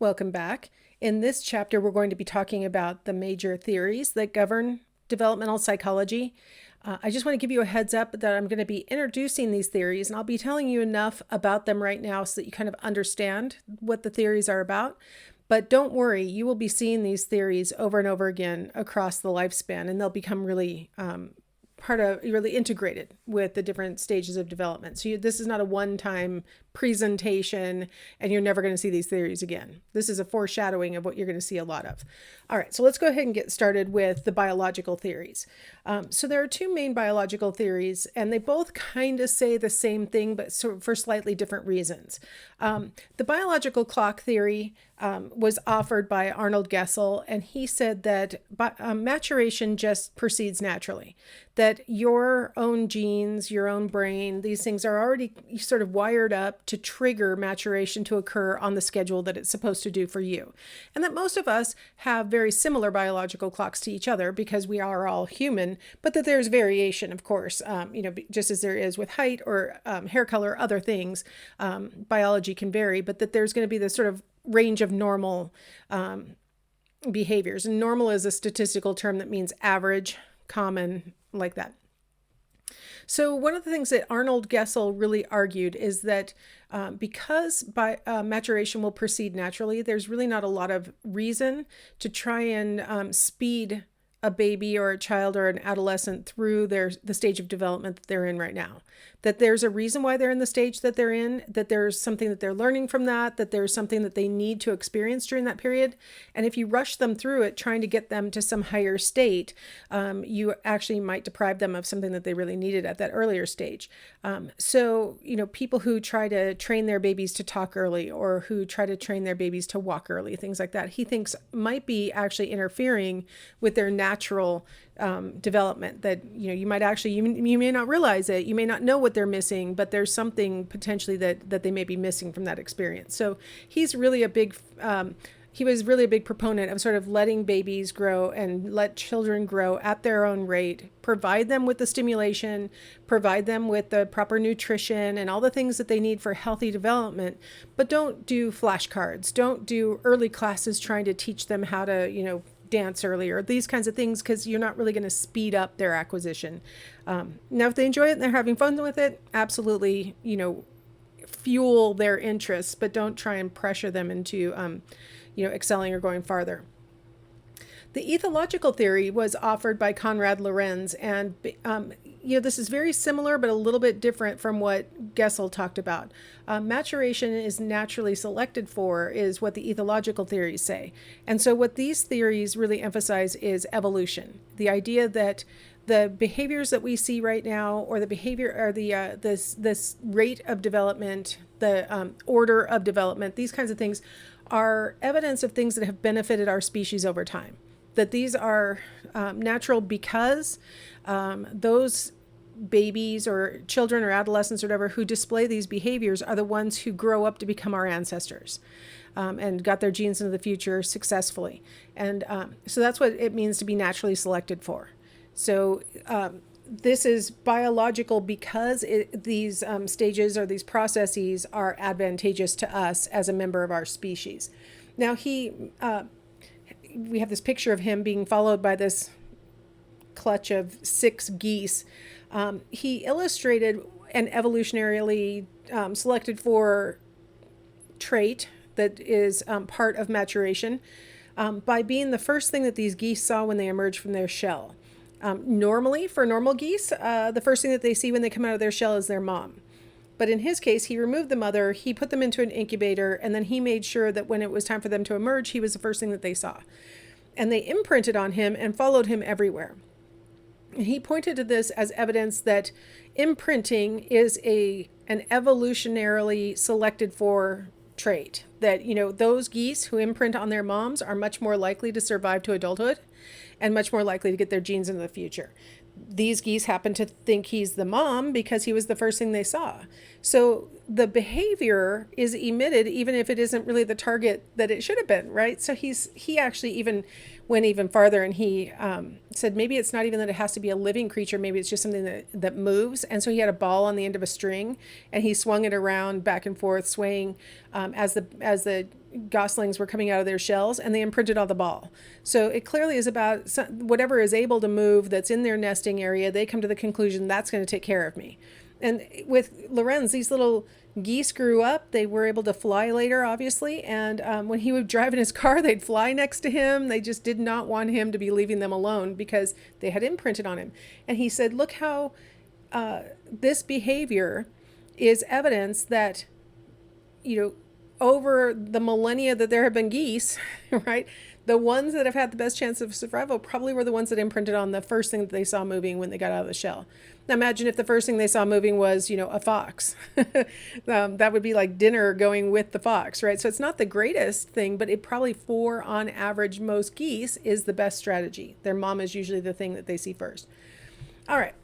Welcome back. In this chapter, we're going to be talking about the major theories that govern developmental psychology. I just want to give you a heads up that I'm going to be introducing these theories, and I'll be telling you enough about them right now so that you kind of understand what the theories are about. But don't worry, you will be seeing these theories over and over again across the lifespan, and they'll become really really integrated with the different stages of development. So this is not a one-time presentation and you're never going to see these theories again. This is a foreshadowing of what you're going to see a lot of. All right, so let's go ahead and get started with the biological theories. So there are two main biological theories, and they both kind of say the same thing, but for slightly different reasons. The biological clock theory was offered by Arnold Gessel, and he said that maturation just proceeds naturally, that your own genes, your own brain, these things are already sort of wired up to trigger maturation to occur on the schedule that it's supposed to do for you. And that most of us have very similar biological clocks to each other because we are all human, but that there's variation, of course, just as there is with height or hair color, other things, biology can vary, but that there's going to be this sort of range of normal behaviors. And normal is a statistical term that means average, common, like that. So one of the things that Arnold Gessel really argued is that because maturation will proceed naturally, there's really not a lot of reason to try and speed a baby or a child or an adolescent through the stage of development that they're in right now. That there's a reason why they're in the stage that they're in, that there's something that they're learning from that there's something that they need to experience during that period. And if you rush them through it, trying to get them to some higher state, you actually might deprive them of something that they really needed at that earlier stage. So people who try to train their babies to talk early or who try to train their babies to walk early, things like that, he thinks might be actually interfering with their natural development, that you might actually you may not realize it, you may not know what they're missing, but there's something potentially that they may be missing from that experience. So he's really he was really a big proponent of sort of letting babies grow and let children grow at their own rate, provide them with the stimulation, provide them with the proper nutrition and all the things that they need for healthy development, but don't do flashcards, don't do early classes trying to teach them how to, dance earlier, these kinds of things, because you're not really going to speed up their acquisition. Now, if they enjoy it and they're having fun with it, absolutely, fuel their interests, but don't try and pressure them into, excelling or going farther. The ethological theory was offered by Konrad Lorenz, and this is very similar but a little bit different from what Gessel talked about. Maturation is naturally selected for is what the ethological theories say. And so what these theories really emphasize is evolution. The idea that the behaviors that we see right now, or the behavior, or this rate of development, the order of development, these kinds of things are evidence of things that have benefited our species over time. That these are natural because those babies or children or adolescents or whatever who display these behaviors are the ones who grow up to become our ancestors and got their genes into the future successfully. And so that's what it means to be naturally selected for. So this is biological because these stages or these processes are advantageous to us as a member of our species. Now we have this picture of him being followed by this clutch of 6 geese. He illustrated an evolutionarily selected for trait that is part of maturation by being the first thing that these geese saw when they emerged from their shell. Normally, for normal geese, the first thing that they see when they come out of their shell is their mom. But in his case, he removed the mother, he put them into an incubator, and then he made sure that when it was time for them to emerge, he was the first thing that they saw. And they imprinted on him and followed him everywhere. And he pointed to this as evidence that imprinting is an evolutionarily selected for trait. That, those geese who imprint on their moms are much more likely to survive to adulthood and much more likely to get their genes into the future. These geese happen to think he's the mom because he was the first thing they saw. So the behavior is emitted even if it isn't really the target that it should have been, right? So he actually even went even farther, and he said maybe it's not even that it has to be a living creature, maybe it's just something that moves. And so he had a ball on the end of a string, and he swung it around back and forth, swaying as the goslings were coming out of their shells, and they imprinted on the ball. So it clearly is about whatever is able to move that's in their nesting area. They come to the conclusion that's going to take care of me. And with Lorenz, these little geese grew up. They were able to fly later, obviously. And when he would drive in his car, they'd fly next to him. They just did not want him to be leaving them alone because they had imprinted on him. And he said, look how this behavior is evidence that, over the millennia that there have been geese, right? The ones that have had the best chance of survival probably were the ones that imprinted on the first thing that they saw moving when they got out of the shell. Now imagine if the first thing they saw moving was, a fox. That would be like dinner going with the fox, right? So it's not the greatest thing, but it probably on average, most geese is the best strategy. Their mom is usually the thing that they see first. All right.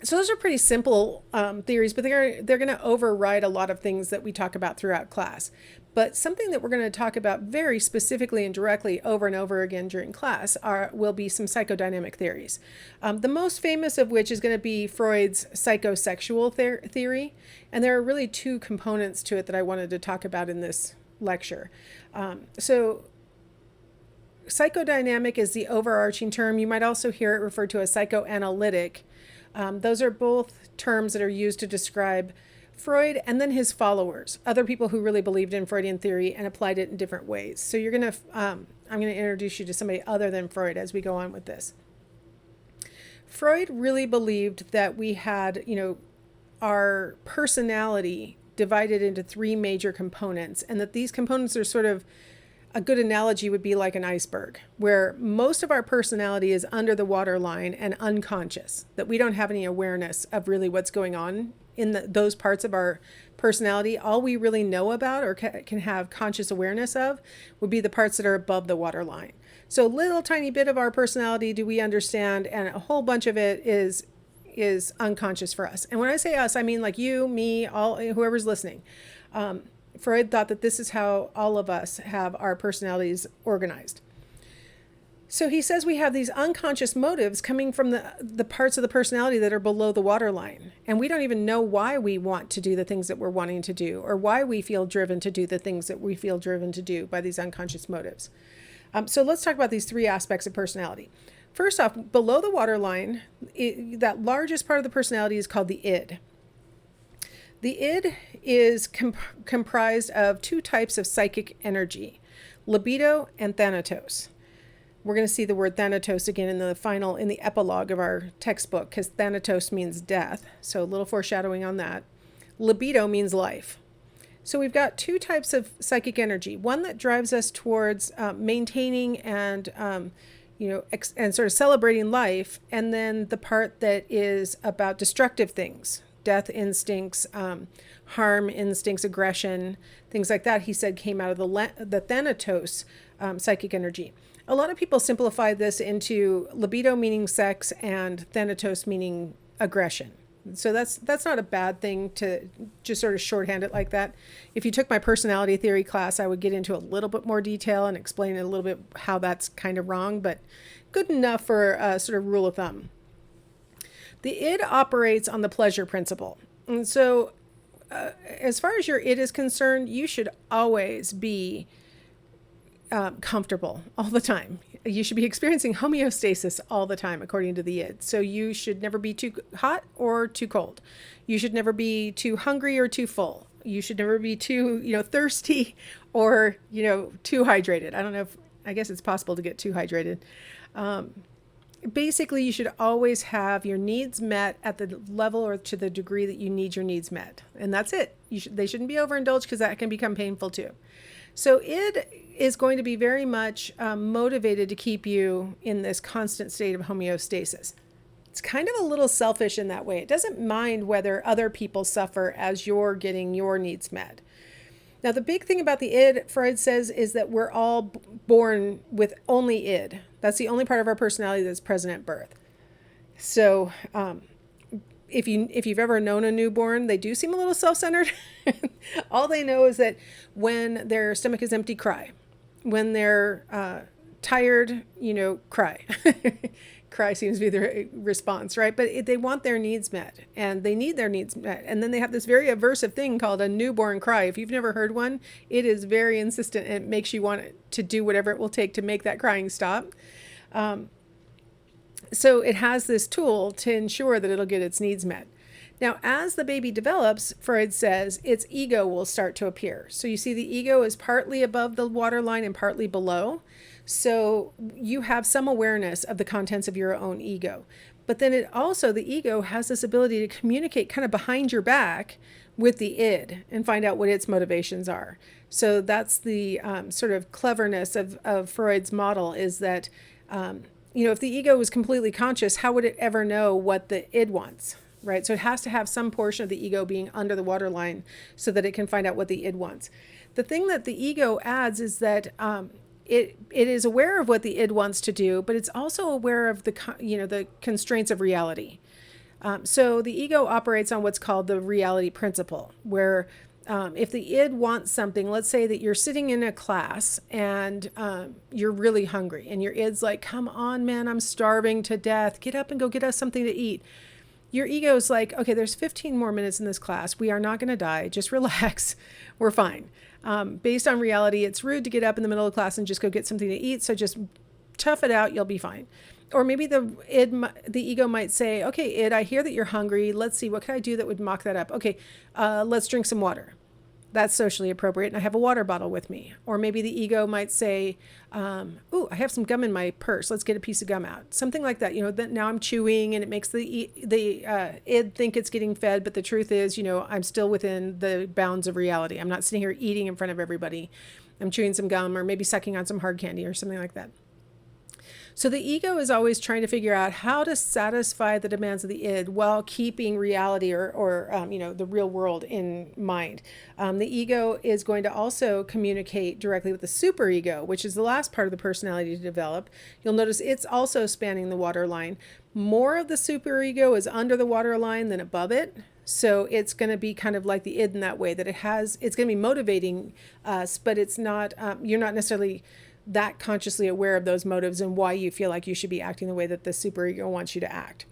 So those are pretty simple theories, but they're going to override a lot of things that we talk about throughout class. But something that we're going to talk about very specifically and directly over and over again during class will be some psychodynamic theories. The most famous of which is going to be Freud's psychosexual theory. And there are really two components to it that I wanted to talk about in this lecture. So psychodynamic is the overarching term. You might also hear it referred to as psychoanalytic. Those are both terms that are used to describe Freud and then his followers, other people who really believed in Freudian theory and applied it in different ways. So I'm going to introduce you to somebody other than Freud as we go on with this. Freud really believed that we had, our personality divided into three major components, and that these components are sort of, a good analogy would be like an iceberg, where most of our personality is under the waterline and unconscious, that we don't have any awareness of really what's going on in those parts of our personality. All we really know about or can have conscious awareness of would be the parts that are above the waterline. So a little tiny bit of our personality do we understand, and a whole bunch of it is unconscious for us. And when I say us, I mean like you, me, all whoever's listening. Freud thought that this is how all of us have our personalities organized. So he says we have these unconscious motives coming from the parts of the personality that are below the waterline. And we don't even know why we want to do the things that we're wanting to do, or why we feel driven to do the things that we feel driven to do by these unconscious motives. So let's talk about these three aspects of personality. First off, below the waterline, that largest part of the personality is called the id. The id is comprised of two types of psychic energy, libido and thanatos. We're going to see the word thanatos again in the epilogue of our textbook, because thanatos means death. So a little foreshadowing on that. Libido means life. So we've got two types of psychic energy. One that drives us towards maintaining and and sort of celebrating life, and then the part that is about destructive things. Death instincts, harm instincts, aggression, things like that, he said came out of the thanatos psychic energy. A lot of people simplify this into libido meaning sex and thanatos meaning aggression. So that's not a bad thing to just sort of shorthand it like that. If you took my personality theory class, I would get into a little bit more detail and explain a little bit how that's kind of wrong, but good enough for a sort of rule of thumb. The id operates on the pleasure principle. And so as far as your id is concerned, you should always be comfortable all the time. You should be experiencing homeostasis all the time, according to the id. So you should never be too hot or too cold. You should never be too hungry or too full. You should never be too, thirsty or, too hydrated. I guess it's possible to get too hydrated. Basically, you should always have your needs met at the level or to the degree that you need your needs met. And that's it. They shouldn't be overindulged, because that can become painful too. So id is going to be very much motivated to keep you in this constant state of homeostasis. It's kind of a little selfish in that way. It doesn't mind whether other people suffer as you're getting your needs met. Now, the big thing about the id, Freud says, is that we're all born with only id. That's the only part of our personality that's present at birth. So if you've ever known a newborn, they do seem a little self-centered. All they know is that when their stomach is empty, cry. When they're tired, cry. Cry seems to be the response, right? But they want their needs met, and they need their needs met. And then they have this very aversive thing called a newborn cry. If you've never heard one, it is very insistent, and it makes you want to do whatever it will take to make that crying stop. So it has this tool to ensure that it'll get its needs met. Now, as the baby develops, Freud says its ego will start to appear. So you see the ego is partly above the waterline and partly below. So you have some awareness of the contents of your own ego. But then the ego has this ability to communicate kind of behind your back with the id and find out what its motivations are. So that's the sort of cleverness of Freud's model, is that, if the ego was completely conscious, how would it ever know what the id wants? Right? So it has to have some portion of the ego being under the waterline so that it can find out what the id wants. The thing that the ego adds is that it is aware of what the id wants to do, but it's also aware of the constraints of reality. So the ego operates on what's called the reality principle, where if the id wants something, let's say that you're sitting in a class and you're really hungry, and your id's like, come on, man, I'm starving to death. Get up and go get us something to eat. Your ego's like, okay, there's 15 more minutes in this class. We are not going to die. Just relax. We're fine. Based on reality, it's rude to get up in the middle of class and just go get something to eat. So just tough it out. You'll be fine. Or maybe the ego might say, okay, id, I hear that you're hungry. Let's see, what can I do that would mock that up? Okay, let's drink some water. That's socially appropriate, and I have a water bottle with me. Or maybe the ego might say, ooh, I have some gum in my purse. Let's get a piece of gum out. Something like that. That now I'm chewing, and it makes the id think it's getting fed, but the truth is, I'm still within the bounds of reality. I'm not sitting here eating in front of everybody. I'm chewing some gum, or maybe sucking on some hard candy or something like that. So the ego is always trying to figure out how to satisfy the demands of the id while keeping reality or the real world in mind. The ego is going to also communicate directly with the superego, which is the last part of the personality to develop. You'll notice it's also spanning the waterline. More of the superego is under the waterline than above it. So it's going to be kind of like the id in that way, that it's going to be motivating us, but it's not, you're not necessarily that consciously aware of those motives and why you feel like you should be acting the way that the superego wants you to act.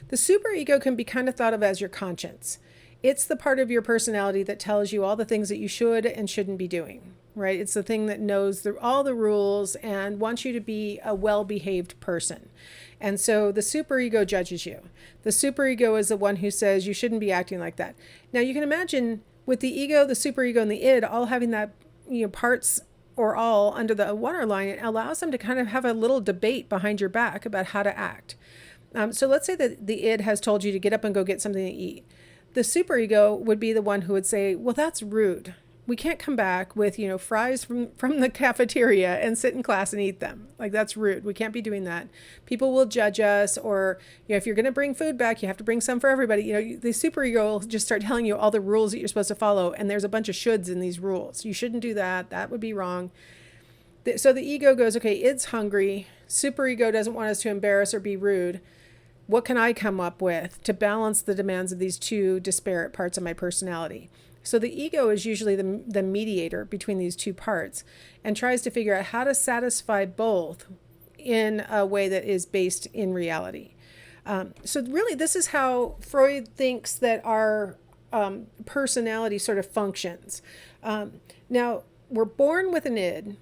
The superego can be kind of thought of as your conscience. It's the part of your personality that tells you all the things that you should and shouldn't be doing, right? It's the thing that knows all the rules and wants you to be a well-behaved person. And so the superego judges you. The superego is the one who says you shouldn't be acting like that. Now you can imagine with the ego, the superego, and the id all having that, parts or all under the waterline, it allows them to kind of have a little debate behind your back about how to act. So let's say that the id has told you to get up and go get something to eat. The superego would be the one who would say, well, that's rude. We can't come back with, fries from the cafeteria and sit in class and eat them. Like, that's rude. We can't be doing that. People will judge us, or, if you're going to bring food back, you have to bring some for everybody. The superego will just start telling you all the rules that you're supposed to follow. And there's a bunch of shoulds in these rules. You shouldn't do that. That would be wrong. So the ego goes, okay, it's hungry. Superego doesn't want us to embarrass or be rude. What can I come up with to balance the demands of these two disparate parts of my personality? So the ego is usually the mediator between these two parts and tries to figure out how to satisfy both in a way that is based in reality. So really, this is how Freud thinks that our personality sort of functions. Now, we're born with an id.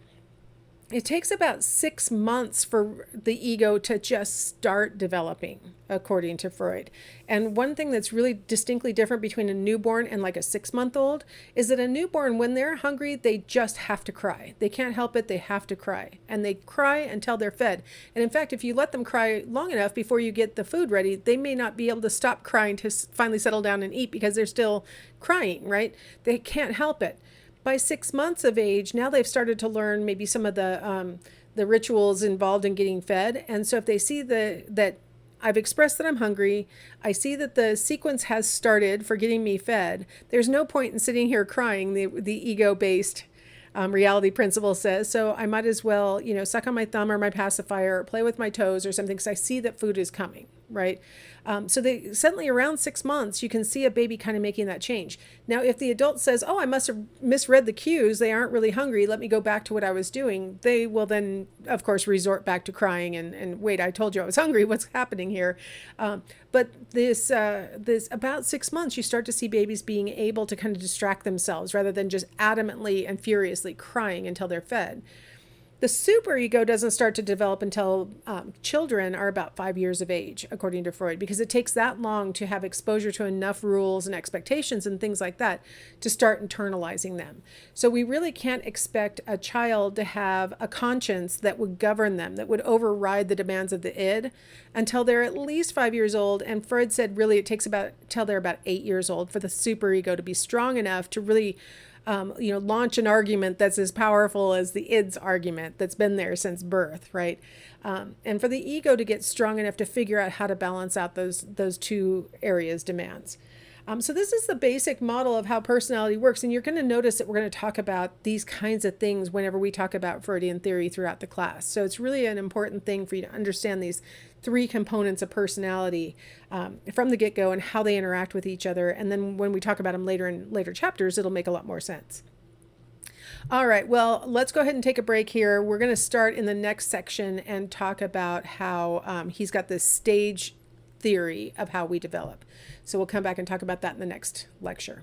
It takes about 6 months for the ego to just start developing, according to Freud. And one thing that's really distinctly different between a newborn and like a 6-month-old is that a newborn, when they're hungry, they just have to cry. They can't help it. They have to cry. And they cry until they're fed. And in fact, if you let them cry long enough before you get the food ready, they may not be able to stop crying to finally settle down and eat because they're still crying, right? They can't help it. By 6 months of age, now they've started to learn maybe some of the rituals involved in getting fed. And so if they see that I've expressed that I'm hungry, I see that the sequence has started for getting me fed, there's no point in sitting here crying, the ego-based reality principle says. So I might as well, suck on my thumb or my pacifier, or play with my toes or something, because I see that food is coming, right? So they suddenly around 6 months, you can see a baby kind of making that change. Now, if the adult says, oh, I must have misread the cues, they aren't really hungry, let me go back to what I was doing, they will then, of course, resort back to crying and wait, I told you I was hungry, what's happening here? But this about 6 months, you start to see babies being able to kind of distract themselves rather than just adamantly and furiously crying until they're fed. The superego doesn't start to develop until children are about 5 years of age, according to Freud, because it takes that long to have exposure to enough rules and expectations and things like that to start internalizing them. So we really can't expect a child to have a conscience that would govern them, that would override the demands of the id, until they're at least 5 years old. And Freud said really it takes about till they're about 8 years old for the superego to be strong enough to really launch an argument that's as powerful as the id's argument that's been there since birth, right? And for the ego to get strong enough to figure out how to balance out those two areas' demands. So this is the basic model of how personality works. And you're going to notice that we're going to talk about these kinds of things whenever we talk about Freudian theory throughout the class. So it's really an important thing for you to understand these three components of personality from the get-go and how they interact with each other. And then when we talk about them later in later chapters, it'll make a lot more sense. All right, well, let's go ahead and take a break here. We're going to start in the next section and talk about how he's got this stage theory of how we develop. So we'll come back and talk about that in the next lecture.